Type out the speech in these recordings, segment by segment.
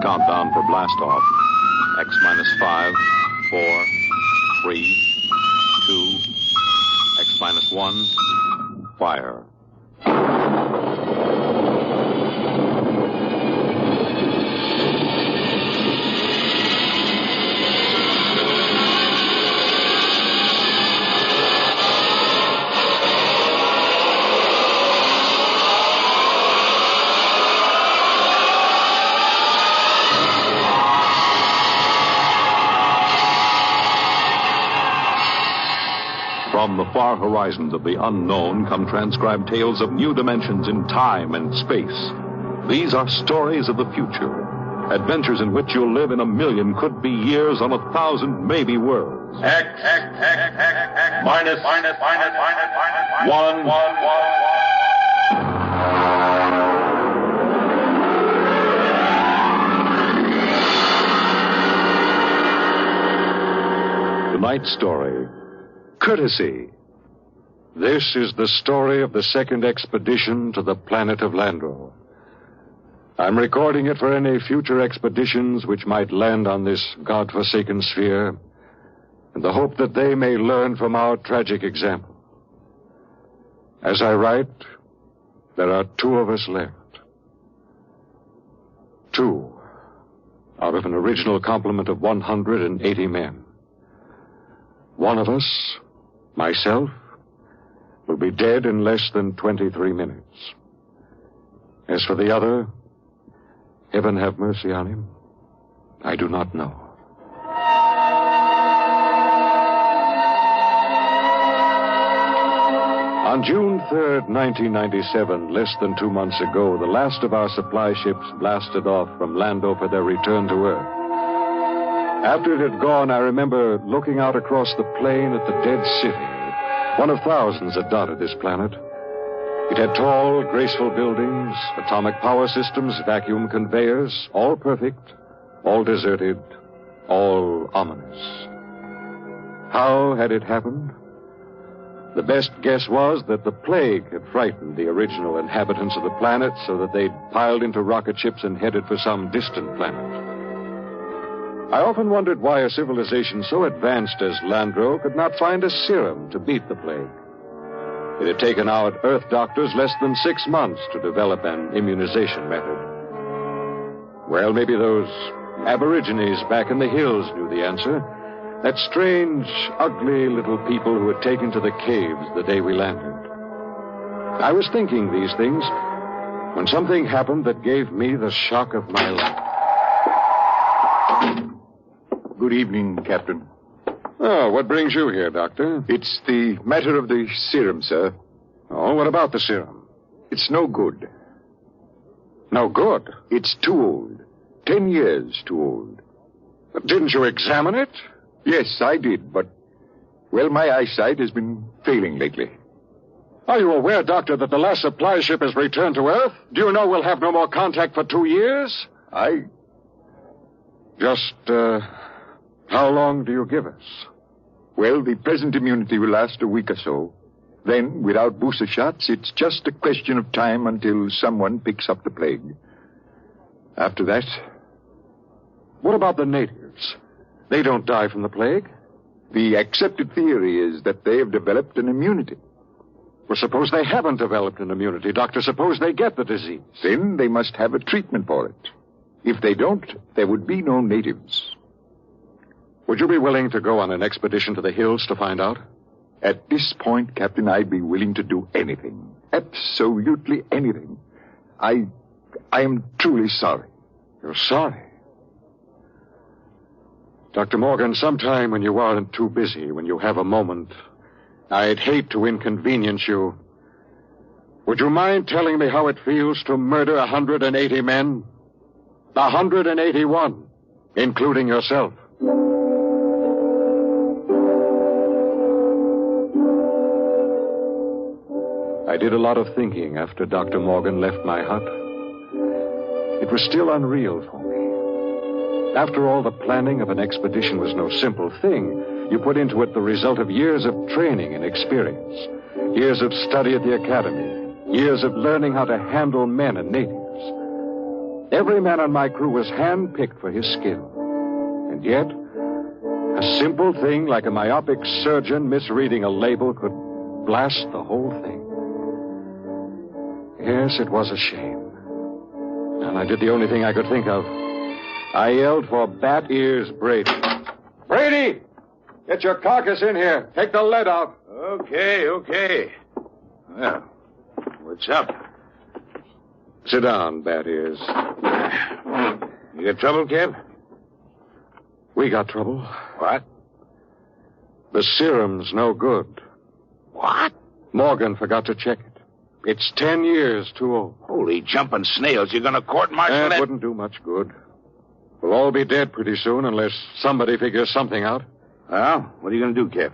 countdown for blast-off. X minus 5, 4, 3, 2, X minus 1, fire. From the far horizons of the unknown come transcribed tales of new dimensions in time and space. These are stories of the future, adventures in which you'll live in a million, could be years, on 1,000, maybe worlds. X minus 1. Tonight's story. Courtesy. This is the story of the second expedition to the planet of Landro. I'm recording it for any future expeditions which might land on this godforsaken sphere, in the hope that they may learn from our tragic example. As I write, there are 2 of us left. 2 out of an original complement of 180 men. One of us, myself, will be dead in less than 23 minutes. As for the other, heaven have mercy on him, I do not know. On June 3rd, 1997, less than 2 months ago, the last of our supply ships blasted off from Lando for their return to Earth. After it had gone, I remember looking out across the plain at the dead city, one of thousands that dotted this planet. It had tall, graceful buildings, atomic power systems, vacuum conveyors, all perfect, all deserted, all ominous. How had it happened? The best guess was that the plague had frightened the original inhabitants of the planet so that they'd piled into rocket ships and headed for some distant planet. I often wondered why a civilization so advanced as Landro could not find a serum to beat the plague. It had taken our Earth doctors less than 6 months to develop an immunization method. Well, maybe those aborigines back in the hills knew the answer. That strange, ugly little people who had taken to the caves the day we landed. I was thinking these things when something happened that gave me the shock of my life. Good evening, Captain. Oh, what brings you here, Doctor? It's the matter of the serum, sir. Oh, what about the serum? It's no good. No good? It's too old. 10 years too old. But didn't you examine it? Yes, I did, but, well, my eyesight has been failing lately. Are you aware, Doctor, that the last supply ship has returned to Earth? Do you know we'll have no more contact for 2 years? Just, how long do you give us? Well, the present immunity will last a week or so. Then, without booster shots, it's just a question of time until someone picks up the plague. After that... What about the natives? They don't die from the plague? The accepted theory is that they have developed an immunity. Well, suppose they haven't developed an immunity, Doctor. Suppose they get the disease. Then they must have a treatment for it. If they don't, there would be no natives. Would you be willing to go on an expedition to the hills to find out? At this point, Captain, I'd be willing to do anything. Absolutely anything. I am truly sorry. You're sorry? Dr. Morgan, sometime when you aren't too busy, when you have a moment, I'd hate to inconvenience you. Would you mind telling me how it feels to murder 180 men? 181, including yourself. I did a lot of thinking after Dr. Morgan left my hut. It was still unreal for me. After all, the planning of an expedition was no simple thing. You put into it the result of years of training and experience, years of study at the academy, years of learning how to handle men and natives. Every man on my crew was hand-picked for his skill. And yet, a simple thing like a myopic surgeon misreading a label could blast the whole thing. Yes, it was a shame. And I did the only thing I could think of. I yelled for Bat Ears Brady. Brady! Get your carcass in here. Take the lead out. Okay. Well, what's up? Sit down, Bat Ears. You got trouble, Kev? We got trouble. What? The serum's no good. What? Morgan forgot to check it. It's 10 years too old. Holy jumping snails. You're going to court-martial That wouldn't do much good. We'll all be dead pretty soon unless somebody figures something out. Well, what are you going to do, Kev?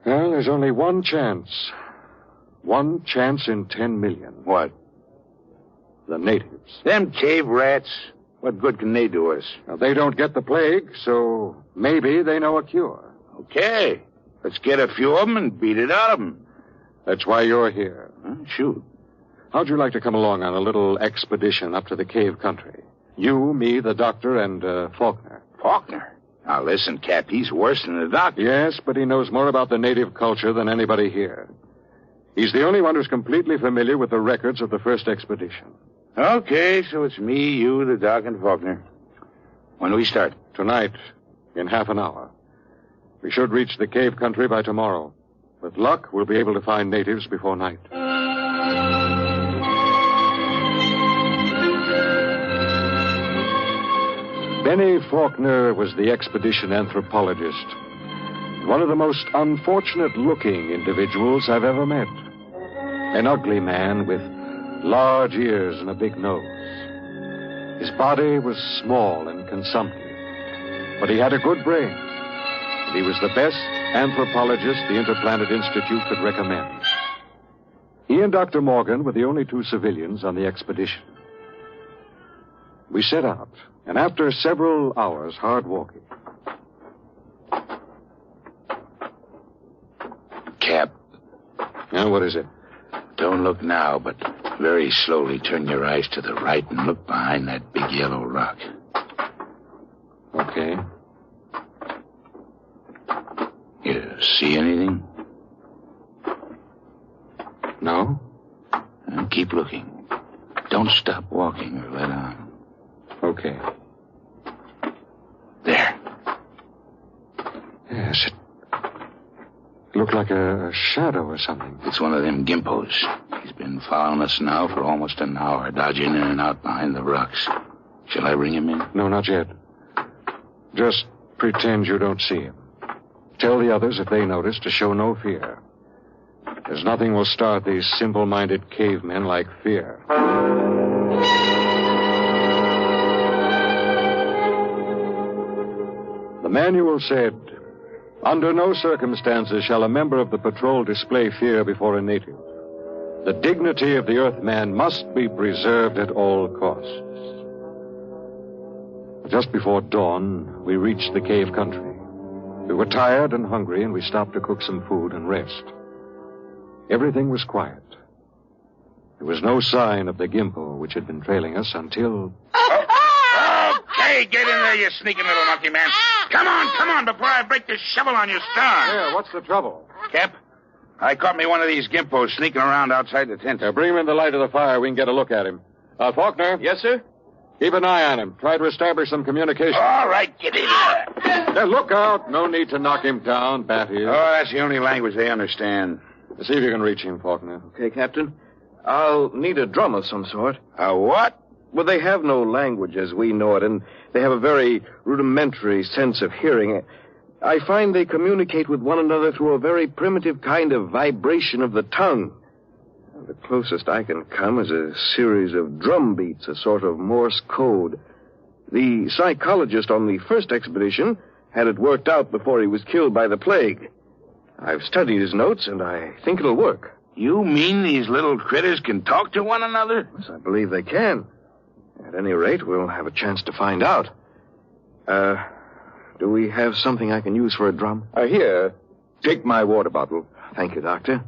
Well, there's only one chance. One chance in 10 million. What? The natives. Them cave rats. What good can they do us? Now, they don't get the plague, so maybe they know a cure. Okay. Let's get a few of them and beat it out of them. That's why you're here. Shoot. How'd you like to come along on a little expedition up to the cave country? You, me, the doctor, and Faulkner. Faulkner? Now, listen, Cap, he's worse than the doctor. Yes, but he knows more about the native culture than anybody here. He's the only one who's completely familiar with the records of the first expedition. Okay, so it's me, you, the doc, and Faulkner. When do we start? Tonight, in half an hour. We should reach the cave country by tomorrow. With luck, we'll be able to find natives before night. Benny Faulkner was the expedition anthropologist. One of the most unfortunate-looking individuals I've ever met. An ugly man with large ears and a big nose. His body was small and consumptive, but he had a good brain. And he was the best anthropologist the Interplanet Institute could recommend. He and Dr. Morgan were the only two civilians on the expedition. We set out, and after several hours hard walking... Cap. Now, what is it? Don't look now, but very slowly turn your eyes to the right and look behind that big yellow rock. Okay. You see anything? No? Keep looking. Don't stop walking or let on. Okay. There. Yes, it looked like a shadow or something. It's one of them gimpos. He's been following us now for almost an hour, dodging in and out behind the rocks. Shall I bring him in? No, not yet. Just pretend you don't see him. Tell the others if they notice to show no fear. There's nothing will start these simple-minded cavemen like fear. The manual said, under no circumstances shall a member of the patrol display fear before a native. The dignity of the Earthman must be preserved at all costs. Just before dawn, we reached the cave country. We were tired and hungry, and we stopped to cook some food and rest. Everything was quiet. There was no sign of the gimpo which had been trailing us until... Okay, get in there, you sneaking little monkey man. Come on, before I break this shovel on your stern. Yeah, what's the trouble? Cap, I caught me one of these gimpos sneaking around outside the tent. Bring him in the light of the fire. We can get a look at him. Faulkner? Yes, sir? Keep an eye on him. Try to establish some communication. All right, get in there. Now, look out. No need to knock him down, Bat Ears. Oh, that's the only language they understand. See if you can reach him, Faulkner. Okay, Captain. I'll need a drum of some sort. A what? Well, they have no language as we know it, and they have a very rudimentary sense of hearing. I find they communicate with one another through a very primitive kind of vibration of the tongue. The closest I can come is a series of drum beats, a sort of Morse code. The psychologist on the first expedition had it worked out before he was killed by the plague. I've studied his notes, and I think it'll work. You mean these little critters can talk to one another? Yes, I believe they can. At any rate, we'll have a chance to find out. Do we have something I can use for a drum? Here, take my water bottle. Thank you, Doctor.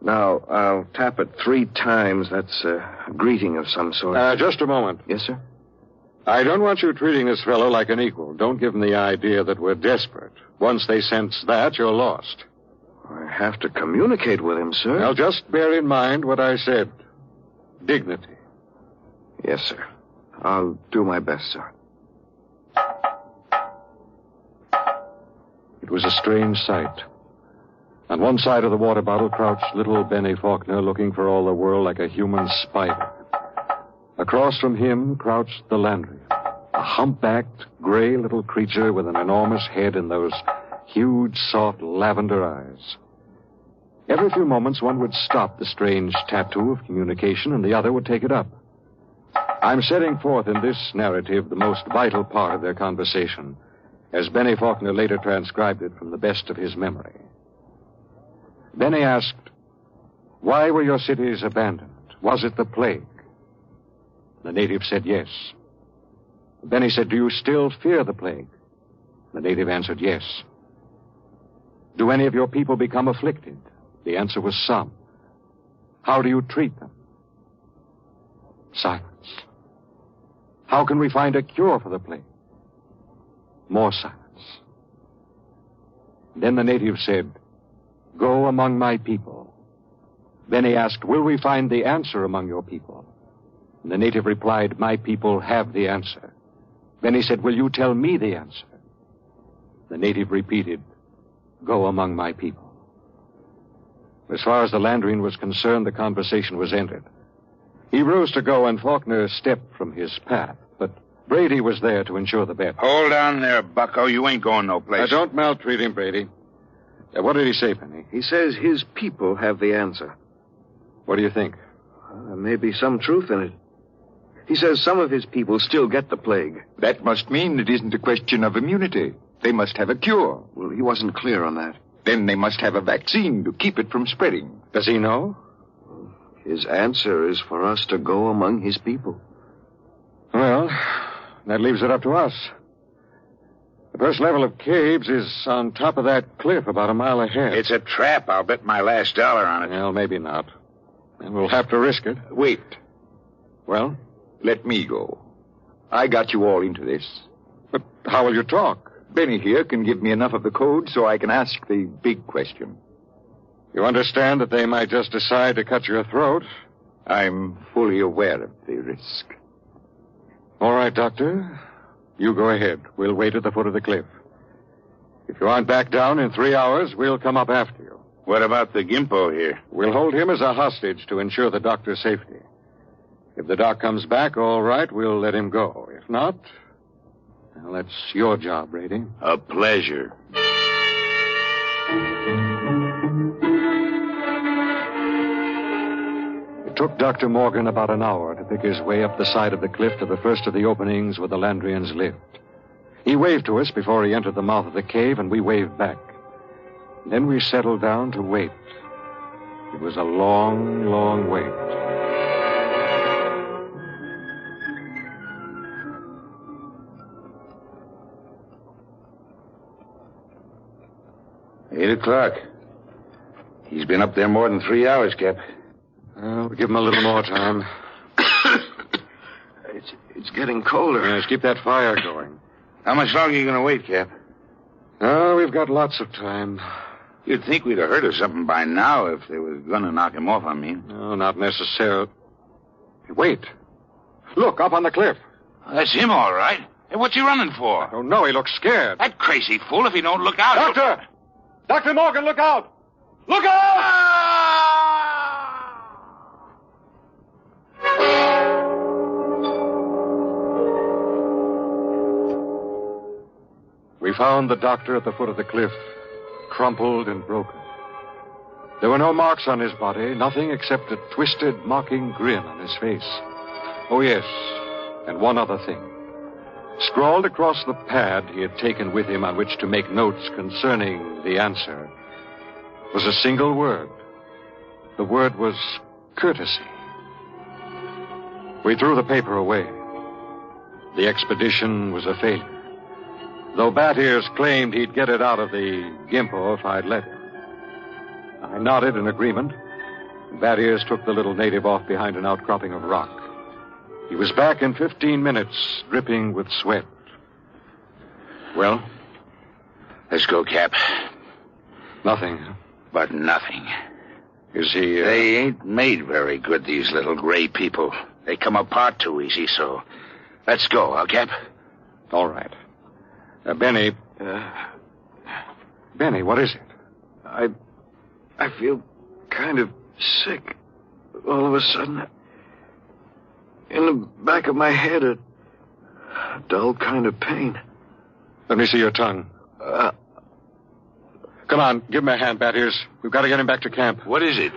Now, I'll tap it 3 times. That's a greeting of some sort. Just a moment. Yes, sir? I don't want you treating this fellow like an equal. Don't give him the idea that we're desperate. Once they sense that, you're lost. I have to communicate with him, sir. Now, just bear in mind what I said. Dignity. Yes, sir. I'll do my best, sir. It was a strange sight. On one side of the water bottle crouched little Benny Faulkner, looking for all the world like a human spider. Across from him crouched the Landry, a humpbacked, gray little creature with an enormous head and those huge, soft lavender eyes. Every few moments, one would stop the strange tattoo of communication, and the other would take it up. I'm setting forth in this narrative the most vital part of their conversation, as Benny Faulkner later transcribed it from the best of his memory. Benny asked, "Why were your cities abandoned? Was it the plague?" The native said yes. Benny said, "Do you still fear the plague?" The native answered yes. "Do any of your people become afflicted?" The answer was some. "How do you treat them?" Silence. "How can we find a cure for the plague?" More silence. Then the native said, "Go among my people." Then he asked, "Will we find the answer among your people?" And the native replied, "My people have the answer." Then he said, "Will you tell me the answer?" The native repeated, "Go among my people." As far as the Landrian was concerned, the conversation was ended. He rose to go, and Faulkner stepped from his path, but Brady was there to ensure the bet. Hold on there, bucko. You ain't going no place. Don't maltreat him, Brady. What did he say, Penny? He says his people have the answer. What do you think? There may be some truth in it. He says some of his people still get the plague. That must mean it isn't a question of immunity. They must have a cure. Well, he wasn't clear on that. Then they must have a vaccine to keep it from spreading. Does he know? His answer is for us to go among his people. Well, that leaves it up to us. The first level of caves is on top of that cliff about a mile ahead. It's a trap. I'll bet my last dollar on it. Well, maybe not. And we'll have to risk it. Wait. Well? Let me go. I got you all into this. But how will you talk? Benny here can give me enough of the code so I can ask the big question. You understand that they might just decide to cut your throat? I'm fully aware of the risk. All right, Doctor. You go ahead. We'll wait at the foot of the cliff. If you aren't back down in 3 hours, we'll come up after you. What about the Gimpo here? We'll hold him as a hostage to ensure the doctor's safety. If the doc comes back, all right, we'll let him go. If not, well, that's your job, Brady. A pleasure. It took Dr. Morgan about an hour to pick his way up the side of the cliff to the first of the openings where the Landrians lived. He waved to us before he entered the mouth of the cave, and we waved back. Then we settled down to wait. It was a long, long wait. 8 o'clock. He's been up there more than 3 hours, Cap. Well, we'll give him a little more time. It's getting colder. Yes, keep that fire going. How much longer are you going to wait, Cap? Oh, we've got lots of time. You'd think we'd have heard of something by now if they were going to knock him off, I mean. No, not necessarily. Wait. Look, up on the cliff. That's him, all right. Hey, what's he running for? Oh, no, he looks scared. That crazy fool, if he don't look out... Doctor! Dr. Morgan, look out! Look out! We found the doctor at the foot of the cliff, crumpled and broken. There were no marks on his body, nothing except a twisted, mocking grin on his face. Oh, yes, and one other thing. Scrawled across the pad he had taken with him on which to make notes concerning the answer was a single word. The word was courtesy. We threw the paper away. The expedition was a failure. Though Bat Ears claimed he'd get it out of the Gimpo if I'd let him. I nodded in agreement, Bad Ears took the little native off behind an outcropping of rock. He was back in 15 minutes, dripping with sweat. Well, let's go, Cap. Nothing. But nothing. Is he... They ain't made very good, these little gray people. They come apart too easy, so let's go, huh, Cap? All right. Benny... Benny, what is it? I feel kind of sick. All of a sudden, in the back of my head, a dull kind of pain. Let me see your tongue. Come on, give him a hand, Bad Ears. We've got to get him back to camp. What is it?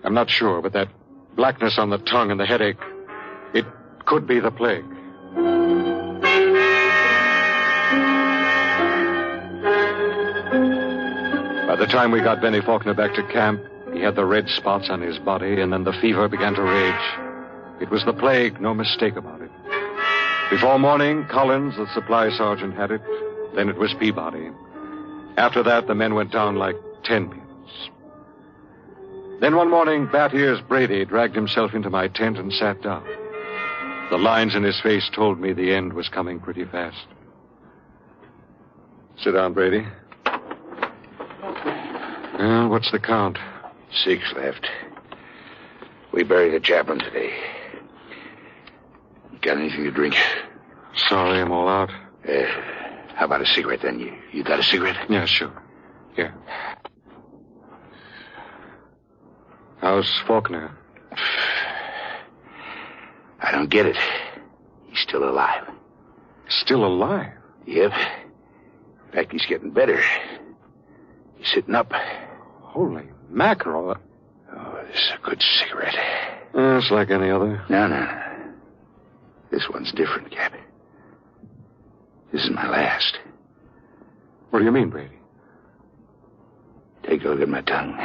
I'm not sure, but that blackness on the tongue and the headache, it could be the plague. By the time we got Benny Faulkner back to camp, he had the red spots on his body, and then the fever began to rage. It was the plague, no mistake about it. Before morning, Collins, the supply sergeant, had it. Then it was Peabody. After that, the men went down like 10 pins. Then one morning, Bat Ears Brady dragged himself into my tent and sat down. The lines in his face told me the end was coming pretty fast. Sit down, Brady. Well, what's the count? 6 left. We buried the chaplain today. Got anything to drink? Sorry, I'm all out. How about a cigarette, then? You got a cigarette? Yeah, sure. Here. How's Faulkner? I don't get it. He's still alive. Still alive? Yep. In fact, he's getting better. He's sitting up. Holy mackerel. Oh, this is a good cigarette. It's like any other. No. This one's different, Cap. This is my last. What do you mean, Brady? Take a look at my tongue.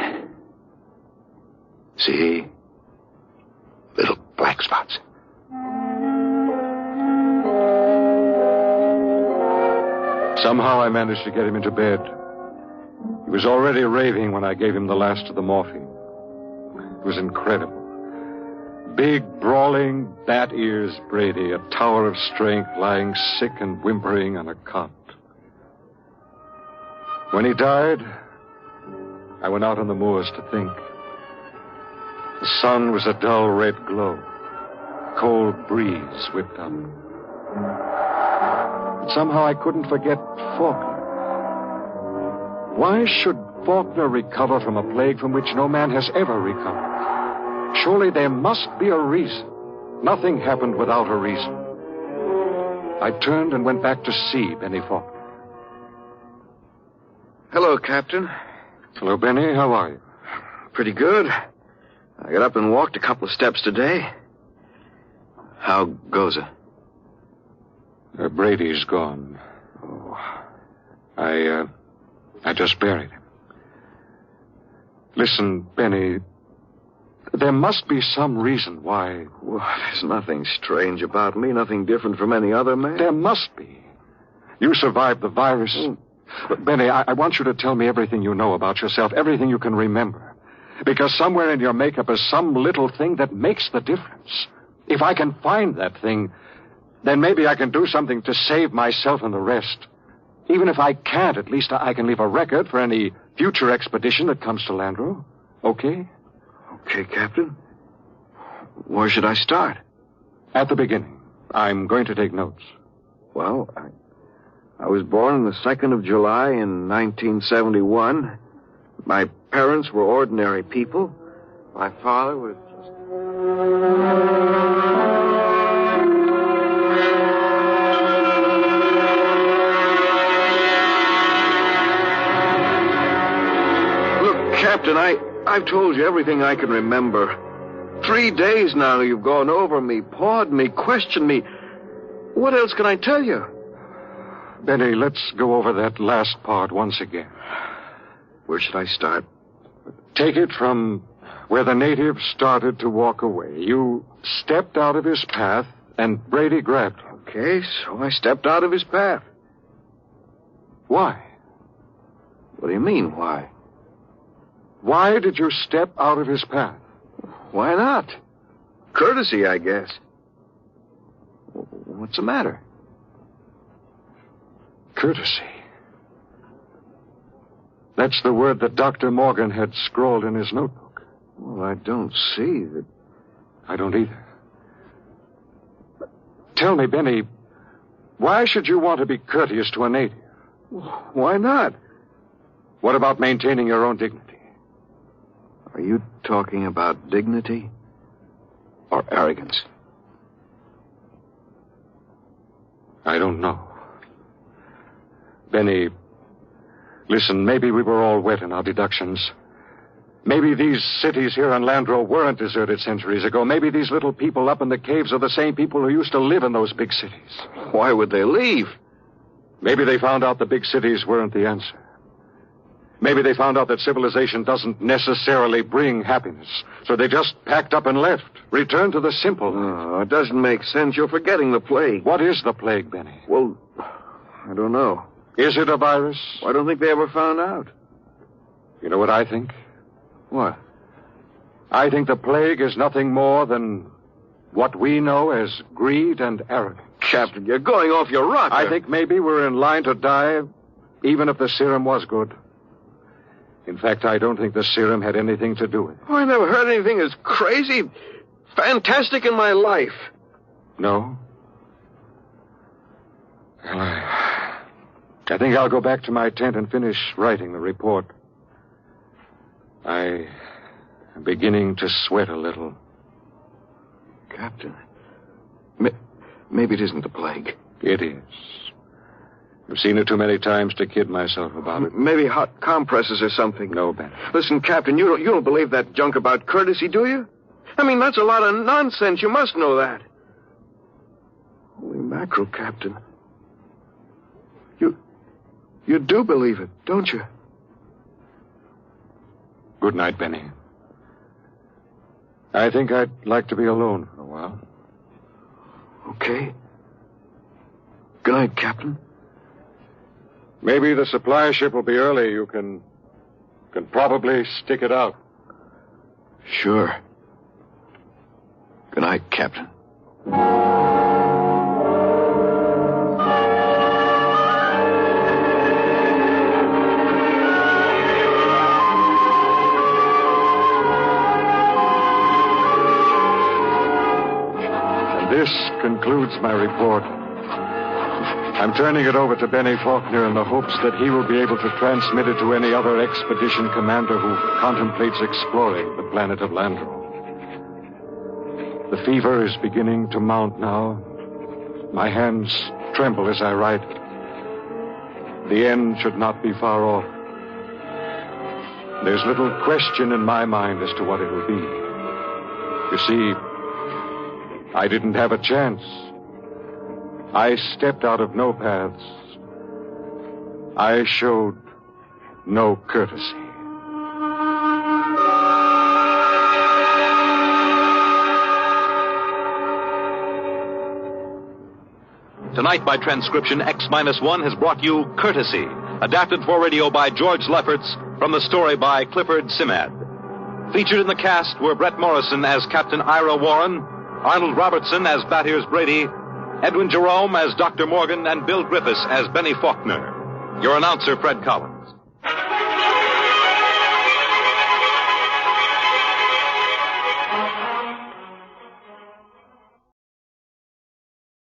See? Little black spots. Somehow I managed to get him into bed. He was already raving when I gave him the last of the morphine. It was incredible. Big, brawling, Bat Ears Brady, a tower of strength, lying sick and whimpering on a cot. When he died, I went out on the moors to think. The sun was a dull red glow. A cold breeze whipped up. But somehow I couldn't forget Faulkner. Why should Faulkner recover from a plague from which no man has ever recovered? Surely there must be a reason. Nothing happened without a reason. I turned and went back to see Benny Faulkner. Hello, Captain. Hello, Benny. How are you? Pretty good. I got up and walked a couple of steps today. How goes it? Brady's gone. Oh, I just buried him. Listen, Benny, there must be some reason why... Well, there's nothing strange about me, nothing different from any other man. There must be. You survived the virus. But, Benny, I want you to tell me everything you know about yourself, everything you can remember. Because somewhere in your makeup is some little thing that makes the difference. If I can find that thing, then maybe I can do something to save myself and the rest. Even if I can't, at least I can leave a record for any future expedition that comes to Landro. Okay? Okay, Captain. Where should I start? At the beginning. I'm going to take notes. Well, I was born on the 2nd of July in 1971. My parents were ordinary people. My father was just... Look, Captain, I've told you everything I can remember. 3 days now you've gone over me, pawed me, questioned me. What else can I tell you? Benny, let's go over that last part once again. Where should I start? Take it from where the native started to walk away. You stepped out of his path, and Brady grabbed him. Okay, so I stepped out of his path. Why? What do you mean, why? Why did you step out of his path? Why not? Courtesy, I guess. What's the matter? Courtesy. That's the word that Dr. Morgan had scrawled in his notebook. Well, I don't see that. I don't either. Tell me, Benny, why should you want to be courteous to a native? Why not? What about maintaining your own dignity? Are you talking about dignity or arrogance? I don't know. Benny, listen, maybe we were all wet in our deductions. Maybe these cities here on Landro weren't deserted centuries ago. Maybe these little people up in the caves are the same people who used to live in those big cities. Why would they leave? Maybe they found out the big cities weren't the answer. Maybe they found out that civilization doesn't necessarily bring happiness. So they just packed up and left. Returned to the simple. Oh, it doesn't make sense. You're forgetting the plague. What is the plague, Benny? Well, I don't know. Is it a virus? I don't think they ever found out. You know what I think? What? I think the plague is nothing more than what we know as greed and arrogance. Captain, you're going off your rocker. I think maybe we're in line to die, even if the serum was good. In fact, I don't think the serum had anything to do with it. Oh, I never heard anything as crazy, fantastic in my life. No? Well, I think I'll go back to my tent and finish writing the report. I am beginning to sweat a little. Captain, maybe it isn't the plague. It is. I've seen it too many times to kid myself about it. Maybe hot compresses or something. No, Ben. Listen, Captain, you don't believe that junk about courtesy, do you? I mean, that's a lot of nonsense. You must know that. Holy mackerel, Captain. You do believe it, don't you? Good night, Benny. I think I'd like to be alone for a while. Okay. Good night, Captain. Maybe the supply ship will be early. You can probably stick it out. Sure. Good night, Captain. This concludes my report. I'm turning it over to Benny Faulkner in the hopes that he will be able to transmit it to any other expedition commander who contemplates exploring the planet of Landro. The fever is beginning to mount now. My hands tremble as I write. The end should not be far off. There's little question in my mind as to what it will be. You see, I didn't have a chance. I stepped out of no paths. I showed no courtesy. Tonight, by transcription, X-1 has brought you Courtesy, adapted for radio by George Lefferts from the story by Clifford Simad. Featured in the cast were Brett Morrison as Captain Ira Warren, Arnold Robertson as Battiers Brady, Edwin Jerome as Dr. Morgan, and Bill Griffiths as Benny Faulkner. Your announcer, Fred Collins.